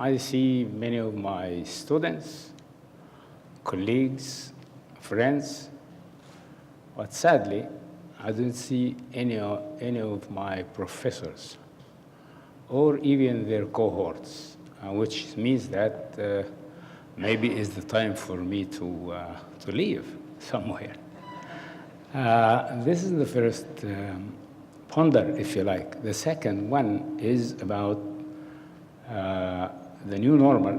I see many of my students, colleagues, friends, but sadly, I don't see any of my professors or even their cohorts, which means that maybe it's the time for me to leave somewhere. This is the first ponder, if you like. The second one is about the new normal.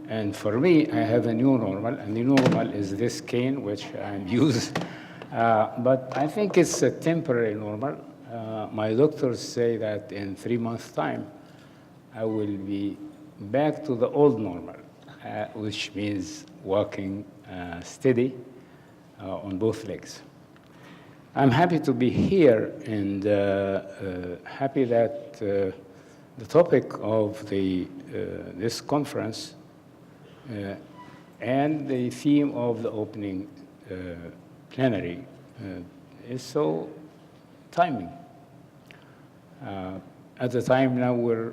And for me, I have a new normal, and the new normal is this cane, which I'm used. But I think it's a temporary normal. My doctors say that in 3 months' time, I will be back to the old normal, which means walking steady on both legs. I'm happy to be here and happy that the topic of this conference and the theme of the opening plenary is so timely. At the time now we're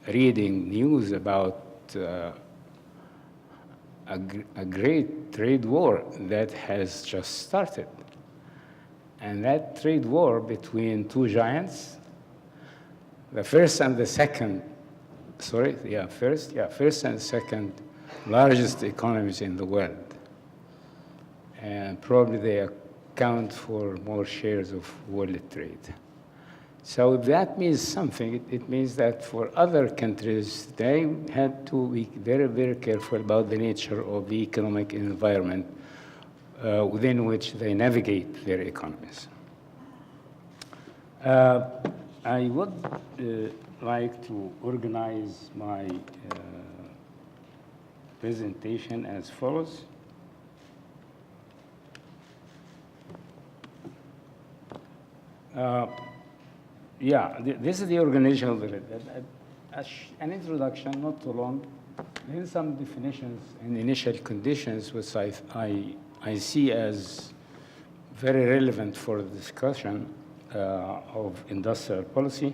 reading news about a great trade war that has just started. And that trade war between two giants, the first and the second, first and second largest economies in the world. And probably they account for more shares of world trade. So if that means something, it means that for other countries, they had to be very, very careful about the nature of the economic environment within which they navigate their economies. I would like to organize my presentation as follows. This is the organizational bit. An introduction, not too long. Then some definitions and initial conditions, which I see as very relevant for the discussion of industrial policy.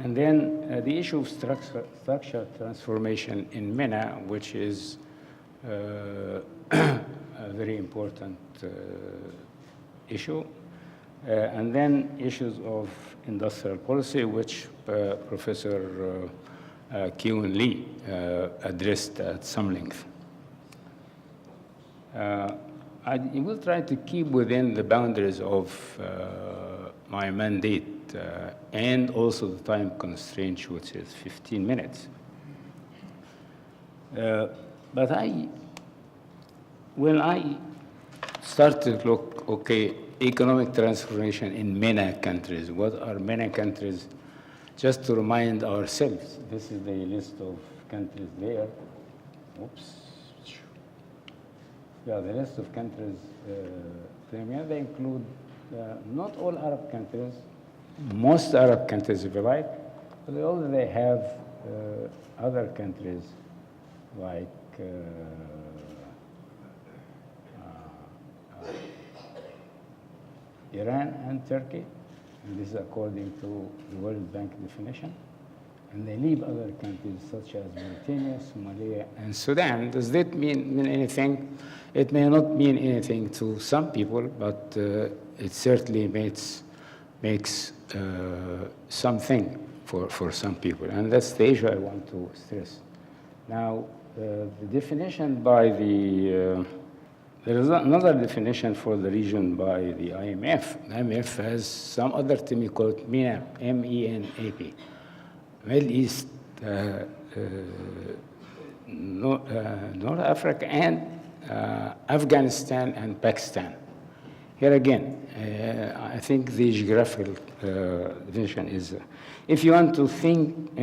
And then the issue of structural transformation in MENA, which is a very important issue. And then issues of industrial policy, which Professor Kyun Lee addressed at some length. I will try to keep within the boundaries of my mandate and also the time constraint, which is 15 minutes. But when I start to look, okay, economic transformation in MENA countries. What are MENA countries? Just to remind ourselves, this is the list of countries there. Oops. Yeah, the list of countries. They include not all Arab countries, most Arab countries, if you like, but they have other countries like Iran and Turkey, and this is according to the World Bank definition. And they leave other countries such as Mauritania, Somalia, and Sudan. Does that mean anything? It may not mean anything to some people, but it certainly makes something for some people. And that's the issue I want to stress. Now, the definition by there is another definition for the region by the IMF. The IMF has some other term called MENA, M-E-N-A-P, Middle East, North Africa, and Afghanistan and Pakistan. Here again, I think the geographical definition is, if you want to think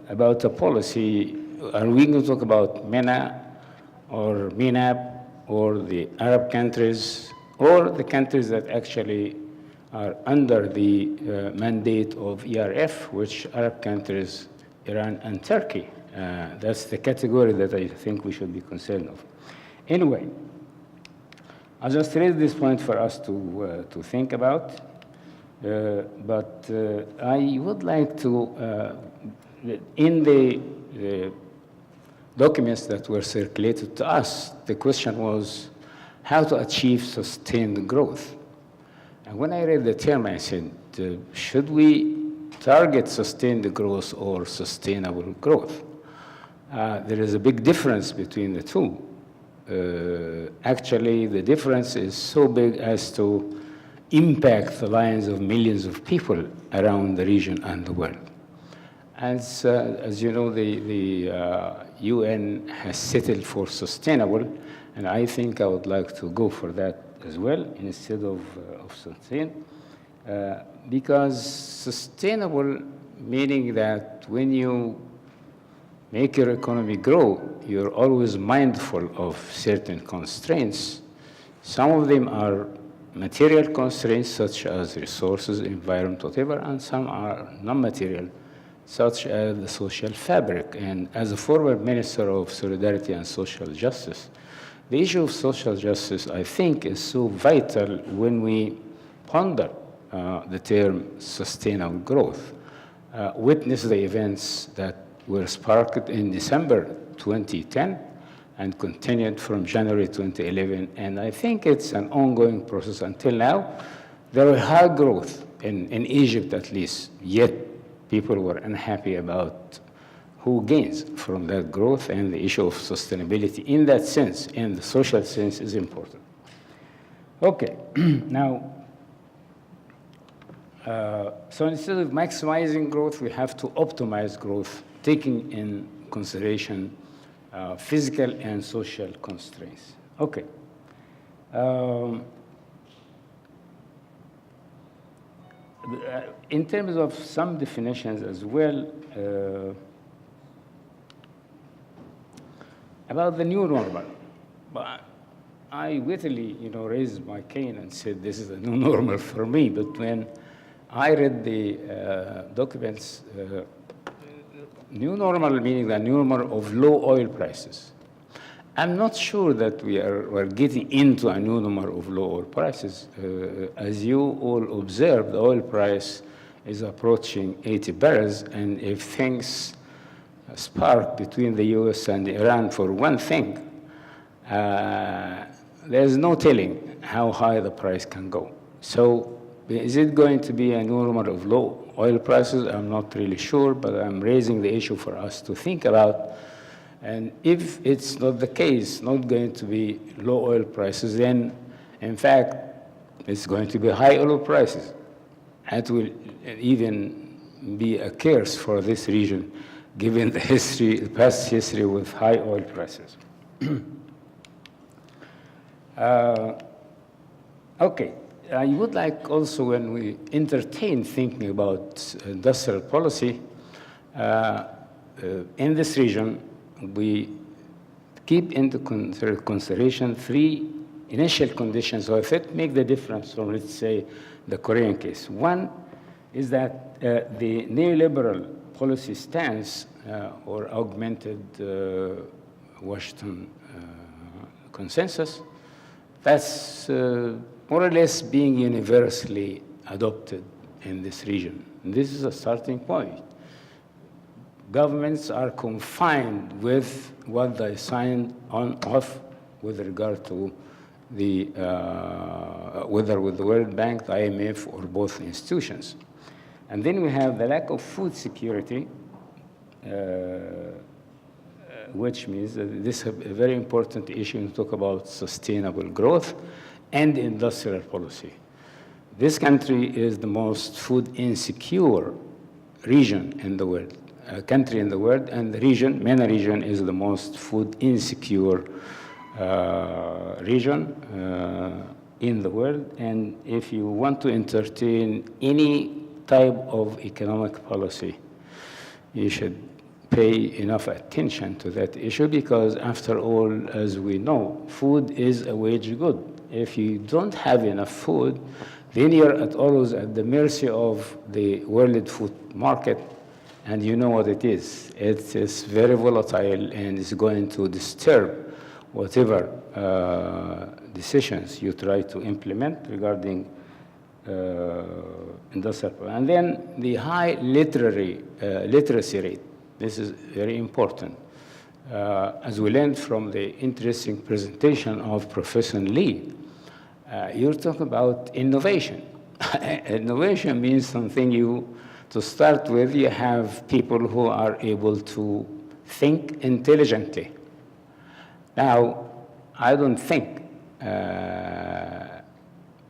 about a policy, are we going to talk about MENA or MENAP, or the Arab countries, or the countries that actually are under the mandate of ERF, which Arab countries, Iran and Turkey. That's the category that I think we should be concerned of. Anyway, I'll just raise this point for us to think about, but I would like to in the documents that were circulated to us, the question was how to achieve sustained growth. And when I read the term, I said, should we target sustained growth or sustainable growth? There is a big difference between the two. Actually, the difference is so big as to impact the lives of millions of people around the region and the world. As you know, the UN has settled for sustainable, and I think I would like to go for that as well instead of sustain, because sustainable meaning that when you make your economy grow, you're always mindful of certain constraints. Some of them are material constraints, such as resources, environment, whatever, and some are non-material, such as the social fabric. And as a former Minister of Solidarity and Social Justice, the issue of social justice, I think, is so vital when we ponder the term sustainable growth. Witness the events that were sparked in December 2010 and continued from January 2011. And I think it's an ongoing process until now. There was high growth in Egypt, at least, yet people were unhappy about who gains from that growth, and the issue of sustainability in that sense, in the social sense, is important. Okay, now, so instead of maximizing growth, we have to optimize growth, taking in consideration physical and social constraints. Okay. In terms of some definitions as well, about the new normal, but I wittily, raised my cane and said, this is a new normal for me. But when I read the documents, new normal meaning the new normal of low oil prices. I'm not sure that we're getting into a new normal of low oil prices. As you all observed, the oil price is approaching 80 barrels, and if things spark between the US and Iran for one thing, there's no telling how high the price can go. So is it going to be a new normal of low oil prices? I'm not really sure, but I'm raising the issue for us to think about. And if it's not the case, not going to be low oil prices, then in fact, it's going to be high oil prices. That will even be a curse for this region, given the history, the past history with high oil prices. Okay, I would like also, when we entertain thinking about industrial policy, in this region, we keep into consideration three initial conditions of it make the difference from, let's say, the Korean case. One is that the neoliberal policy stance or augmented Washington consensus, that's more or less being universally adopted in this region. And this is a starting point. Governments are confined with what they signed on off with regard to the, whether with the World Bank, the IMF, or both institutions. And then we have the lack of food security, which means that this is a very important issue to talk about sustainable growth and industrial policy. This country is the most food insecure region in the world, country in the world, and the region, MENA region, is the most food insecure region in the world. And if you want to entertain any type of economic policy, you should pay enough attention to that issue, because after all, as we know, food is a wage good. If you don't have enough food, then you're always at the mercy of the world food market, and you know what it is. It is very volatile, and it's going to disturb whatever decisions you try to implement regarding industrial. And then the high literacy rate This is very important. As we learned from the interesting presentation of Professor Lee, you're talking about innovation. Innovation means something to start with, you have people who are able to think intelligently. Now, I don't think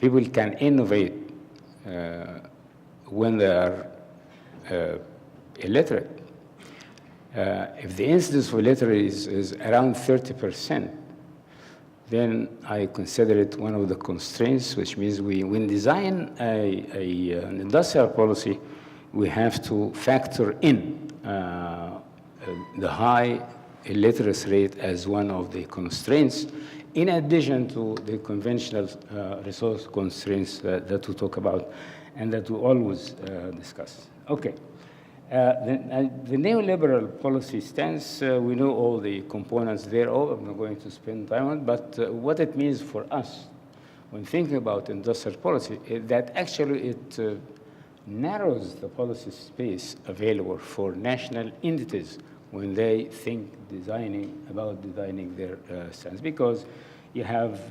people can innovate when they are illiterate. If the incidence of illiteracy is around 30%, then I consider it one of the constraints, which means when design an industrial policy, we have to factor in the high illiteracy rate as one of the constraints, in addition to the conventional resource constraints that we talk about and that we always discuss. Okay. The neoliberal policy stance, we know all the components there. I'm not going to spend time on it, but what it means for us when thinking about industrial policy is that actually it narrows the policy space available for national entities when they think about designing their stance, because you have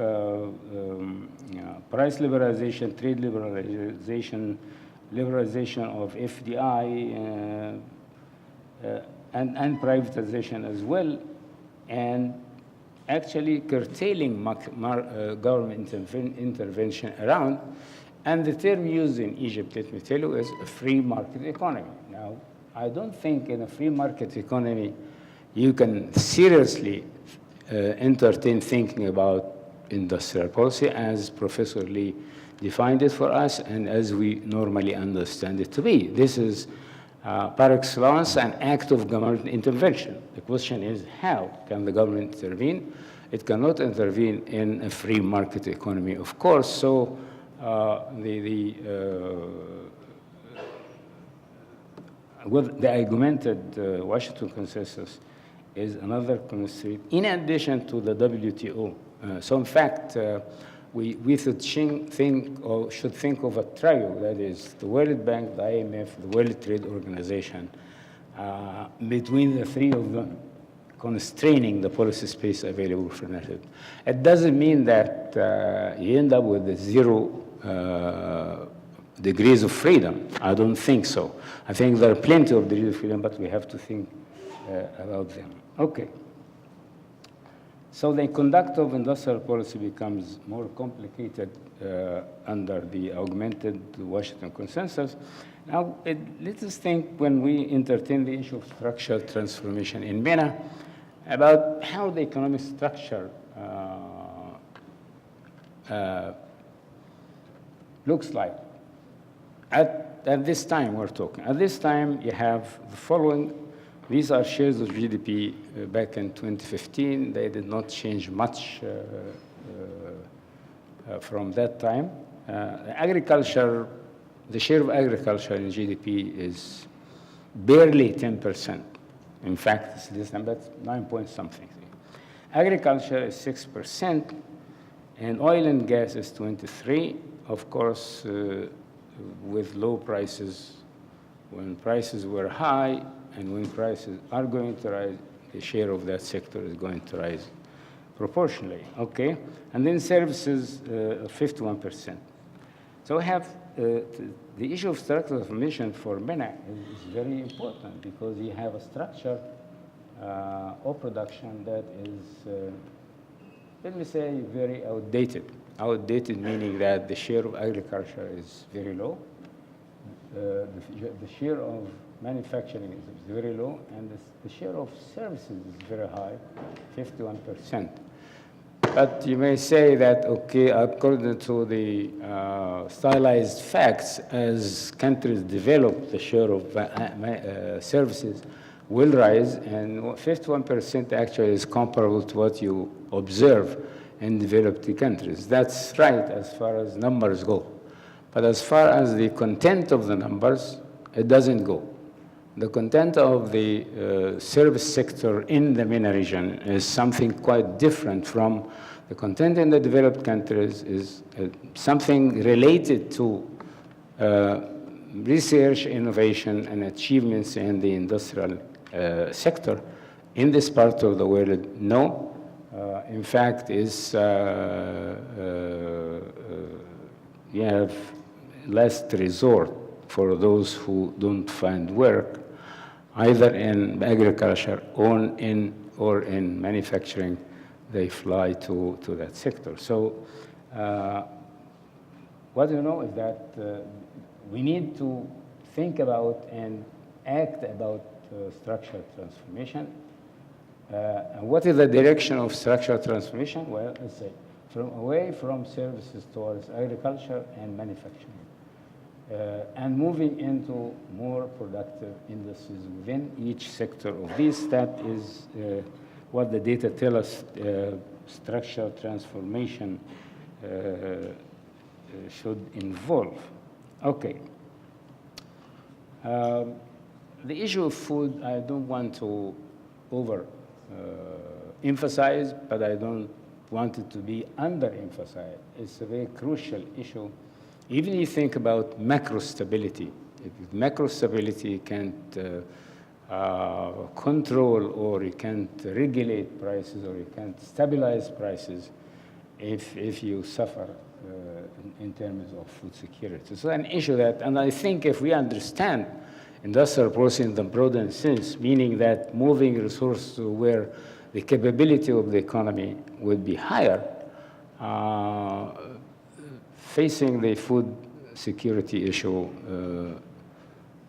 price liberalization, trade liberalization, liberalization of FDI, and privatization as well, and actually curtailing government intervention around. And the term used in Egypt, let me tell you, is a free market economy. Now, I don't think in a free market economy you can seriously entertain thinking about industrial policy as Professor Lee defined it for us and as we normally understand it to be. This is par excellence an act of government intervention. The question is, how can the government intervene? It cannot intervene in a free market economy, of course. So the augmented Washington consensus is another constraint, in addition to the WTO. So in fact, we should think of a trio, that is the World Bank, the IMF, the World Trade Organization, between the three of them, constraining the policy space available for national. It doesn't mean that you end up with the 0 degrees of freedom. I don't think so. I think there are plenty of degrees of freedom, but we have to think about them. Okay. So the conduct of industrial policy becomes more complicated under the augmented Washington consensus. Now, let us think, when we entertain the issue of structural transformation in MENA, about how the economic structure looks like. At this time, we're talking. At this time, you have the following. These are shares of GDP back in 2015. They did not change much from that time. Agriculture, the share of agriculture in GDP is barely 10%. In fact, it's this number, 9 point something. Agriculture is 6%, and oil and gas is 23%. Of course, with low prices, when prices were high, and when prices are going to rise, the share of that sector is going to rise proportionally, okay? And then services, 51%. So we have the issue of structural transformation for MENA is very important, because you have a structure of production that is, let me say, very outdated. Outdated meaning that the share of agriculture is very low. The share of manufacturing is very low, and the share of services is very high, 51%. But you may say that, okay, according to the stylized facts, as countries develop, the share of services will rise, and 51% actually is comparable to what you observe in developed countries. That's right as far as numbers go. But as far as the content of the numbers, it doesn't go. The content of the service sector in the MENA region is something quite different from the content in the developed countries, is something related to research, innovation, and achievements in the industrial sector. In this part of the world, no. In fact, you have last resort for those who don't find work, either in agriculture or in manufacturing. They fly to that sector. So what you know is that we need to think about and act about structural transformation. And what is the direction of structural transformation? Well, let's say away from services towards agriculture and manufacturing, and moving into more productive industries within each sector of these. That is what the data tell us structural transformation should involve. Okay. The issue of food, I don't want to emphasize, but I don't want it to be under-emphasized. It's a very crucial issue. Even if you think about macro stability, if macro stability can't control, or you can't regulate prices, or you can't stabilize prices if you suffer in terms of food security. So an issue that, and I think if we understand industrial policy in the broader sense, meaning that moving resources to where the capability of the economy would be higher, facing the food security issue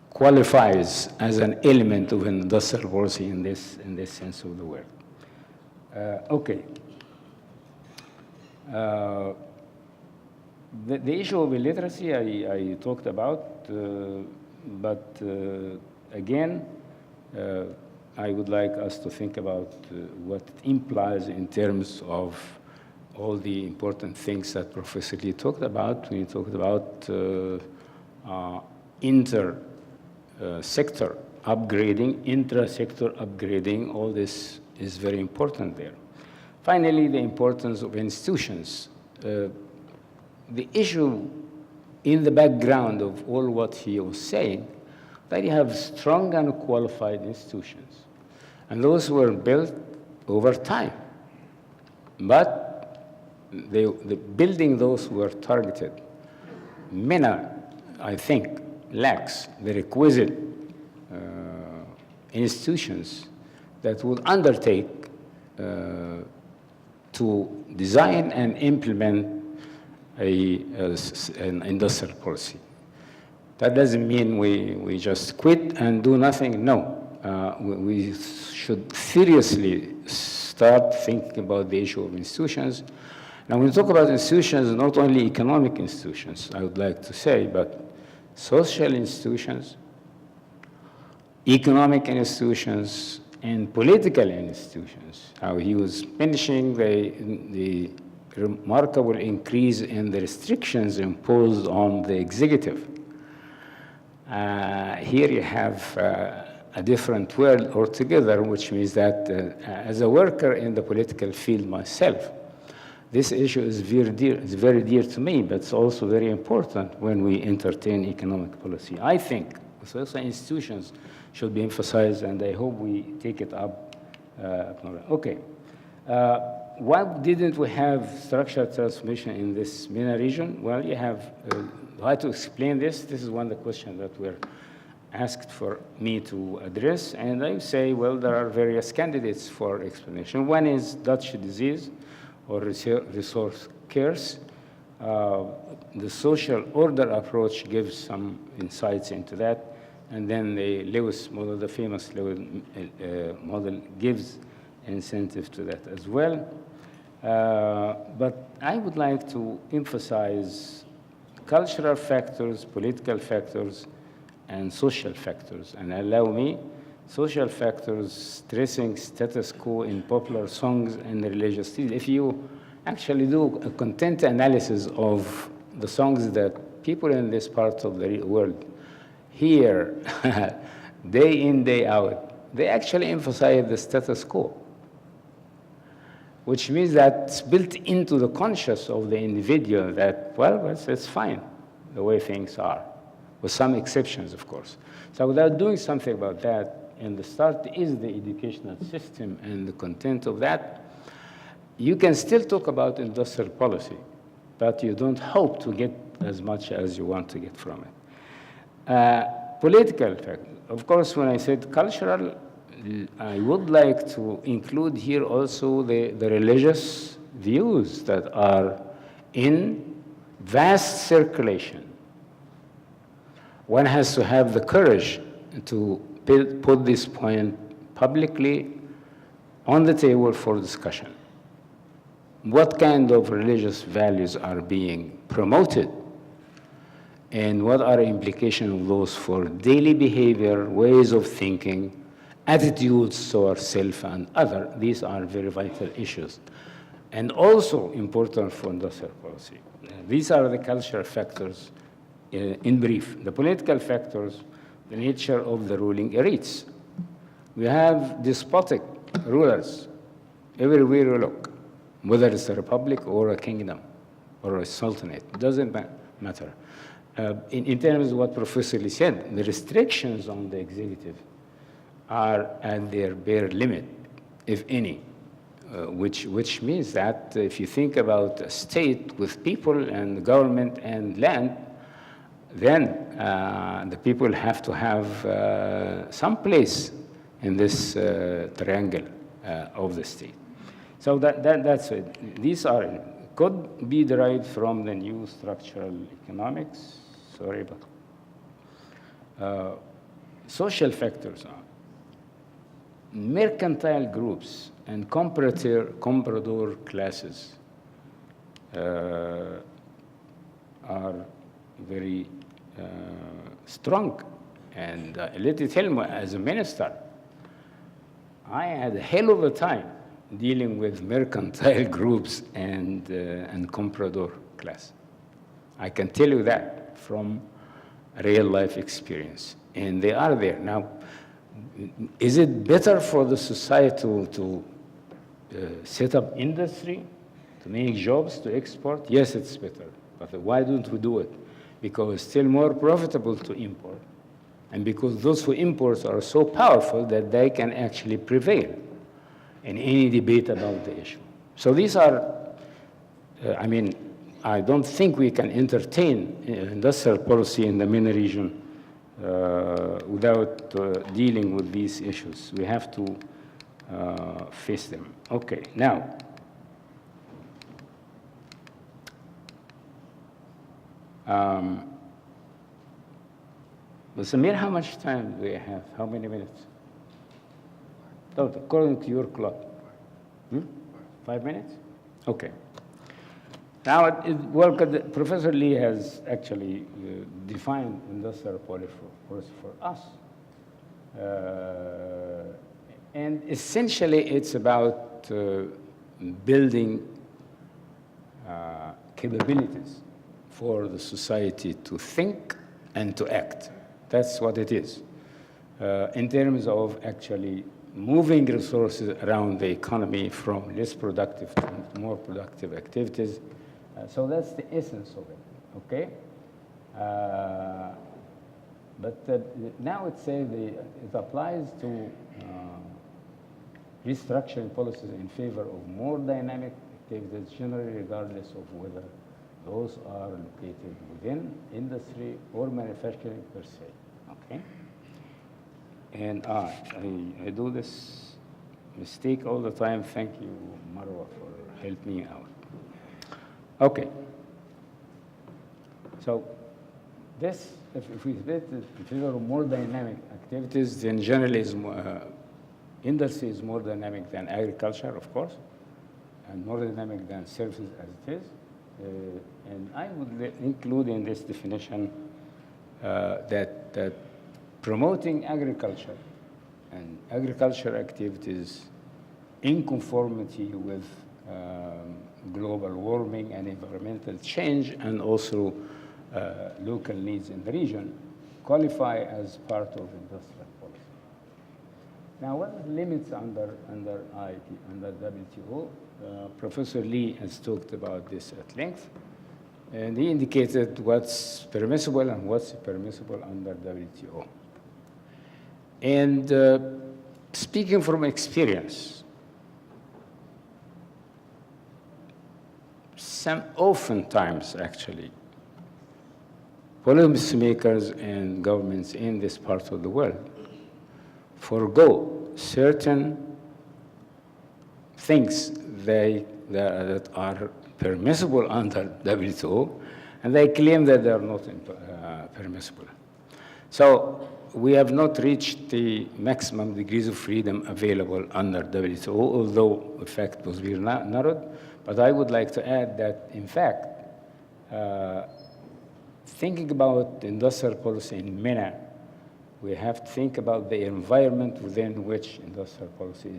qualifies as an element of industrial policy in this sense of the word. Okay. The issue of illiteracy I talked about, but again, I would like us to think about what it implies in terms of all the important things that Professor Lee talked about when he talked about inter-sector upgrading, intra-sector upgrading. All this is very important there. Finally, the importance of institutions. The issue in the background of all what he was saying, that you have strong and qualified institutions. And those were built over time. But the building those were targeted. MENA, I think, lacks the requisite institutions that would undertake to design and implement an industrial policy. That doesn't mean we just quit and do nothing. No, we should seriously start thinking about the issue of institutions. Now, when we talk about institutions, not only economic institutions, I would like to say, but social institutions, economic institutions, and political institutions. How he was mentioning the remarkable increase in the restrictions imposed on the executive. Here you have a different world altogether, which means that as a worker in the political field myself, this issue is very dear to me, but it's also very important when we entertain economic policy. I think social institutions should be emphasized, and I hope we take it up. Okay. Why didn't we have structural transformation in this MENA region? Well, you have, how to explain this? This is one of the questions that were asked for me to address, and I say, well, there are various candidates for explanation. One is Dutch disease, or resource curse. The social order approach gives some insights into that, and then the Lewis model, the famous Lewis model, gives incentive to that as well. But I would like to emphasize cultural factors, political factors, and social factors. And allow me, social factors stressing status quo in popular songs and religious styles. If you actually do a content analysis of the songs that people in this part of the world hear day in, day out, they actually emphasize the status quo, which means that it's built into the conscious of the individual that, well, it's fine the way things are, with some exceptions, of course. So without doing something about that, and the start is the educational system and the content of that, you can still talk about industrial policy, but you don't hope to get as much as you want to get from it. Political effect. Of course, when I said cultural, I would like to include here also the religious views that are in vast circulation. One has to have the courage to put this point publicly on the table for discussion. What kind of religious values are being promoted? And what are the implications of those for daily behavior, ways of thinking, attitudes toward self and other? These are very vital issues. And also important for industrial policy. These are the cultural factors in brief. The political factors, the nature of the ruling elites. We have despotic rulers everywhere you look, whether it's a republic or a kingdom or a sultanate, it doesn't matter. In terms of what Professor Lee said, the restrictions on the executive are at their bare limit, if any, which means that if you think about a state with people and government and land, then the people have to have some place in this triangle of the state. So that's it. These could be derived from the new structural economics. Sorry, but social factors are mercantile groups and comprador classes are very strong. And let me tell you, as a minister, I had a hell of a time dealing with mercantile groups and comprador class. I can tell you that from real life experience. And they are there. Now, is it better for the society to set up industry, to make jobs, to export? Yes, it's better. But why don't we do it? Because it's still more profitable to import. And because those who import are so powerful that they can actually prevail in any debate about the issue. So these are, I don't think we can entertain industrial policy in the MENA region without dealing with these issues. We have to face them. Okay, now, Samir, how much time do we have? How many minutes? According to your clock. 5 minutes? Okay. Now, Professor Lee has actually defined industrial policy for us. And essentially, it's about building capabilities for the society to think and to act. That's what it is. In terms of actually moving resources around the economy from less productive to more productive activities. So that's the essence of it, okay? But now it says it applies to restructuring policies in favor of more dynamic activities, generally regardless of whether those are located within industry or manufacturing per se, okay? And I do this mistake all the time. Thank you, Marwa, for helping me out. Okay. So this, if we split it in favor of more dynamic activities, then generally industry is more dynamic than agriculture, of course, and more dynamic than services as it is. And I would include in this definition that promoting agriculture and agriculture activities in conformity with global warming and environmental change, and also local needs in the region, qualify as part of industrial policy. Now, what are the limits under WTO? Professor Lee has talked about this at length, and he indicated what's permissible and what's permissible under WTO. And speaking from experience, oftentimes actually, policymakers and governments in this part of the world forego certain things that are permissible under WTO, and they claim that they are not permissible. So we have not reached the maximum degrees of freedom available under WTO, although in fact was very narrowed. But I would like to add that, in fact, thinking about industrial policy in MENA, we have to think about the environment within which industrial policy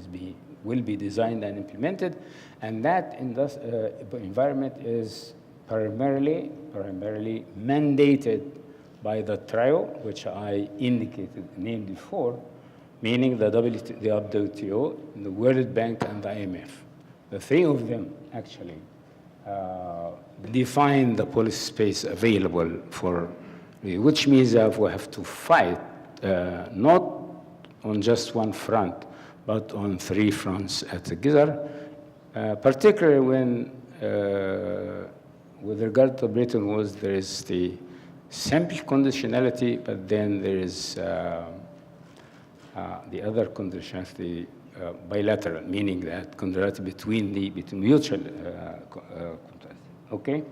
will be designed and implemented, and that environment is primarily mandated by the trio, which I named before, meaning the WTO, the World Bank, and the IMF. The three of them actually define the policy space available for, which means that we have to fight not on just one front, but on three fronts together, particularly when, with regard to Bretton Woods, there is the simple conditionality, but then there is the other conditionality, bilateral, meaning that conditionality between mutual okay?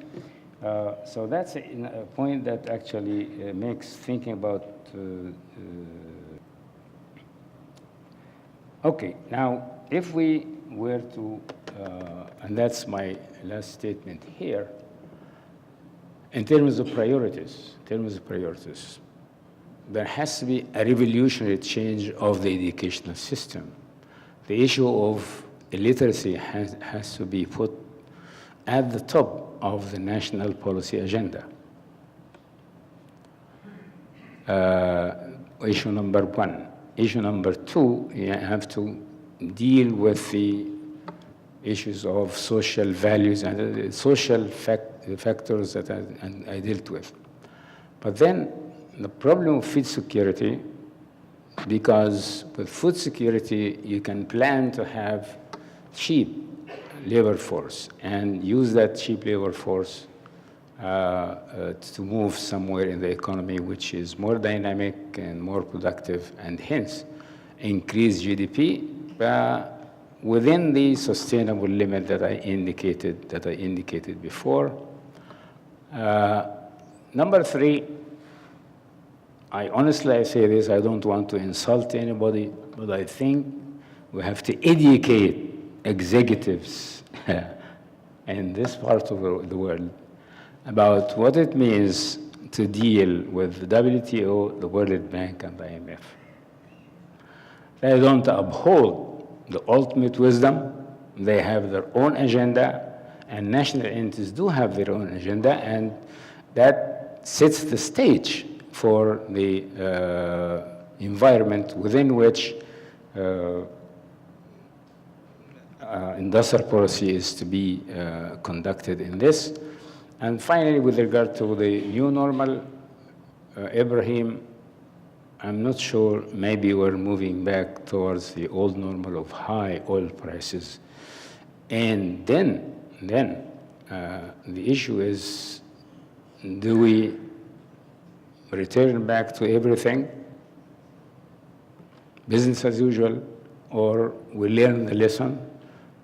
So that's a point that actually makes thinking about okay, now if we were to, and that's my last statement here, in terms of priorities, there has to be a revolutionary change of the educational system. The issue of illiteracy has to be put at the top of the national policy agenda. Issue number one. Issue number two, you have to deal with the issues of social values and social factors that I dealt with. But then the problem of food security, because with food security, you can plan to have cheap labor force and use that cheap labor force to move somewhere in the economy which is more dynamic and more productive, and hence increase GDP within the sustainable limit that I indicated before. Number three, I say this, I don't want to insult anybody, but I think we have to educate executives in this part of the world about what it means to deal with the WTO, the World Bank, and the IMF. They don't uphold the ultimate wisdom. They have their own agenda, and national entities do have their own agenda, and that sets the stage for the environment within which industrial policy is to be conducted in this. And finally, with regard to the new normal, Ibrahim, I'm not sure, maybe we're moving back towards the old normal of high oil prices. And then the issue is, do we return back to everything, business as usual, or we learn the lesson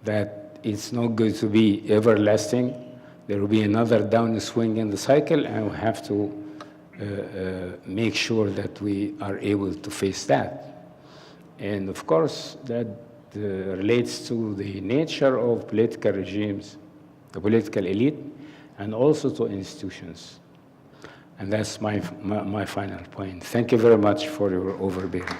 that it's not going to be everlasting? There will be another downswing in the cycle, and we have to make sure that we are able to face that. And of course, that relates to the nature of political regimes, the political elite, and also to institutions. And that's my final point. Thank you very much for your overbearing.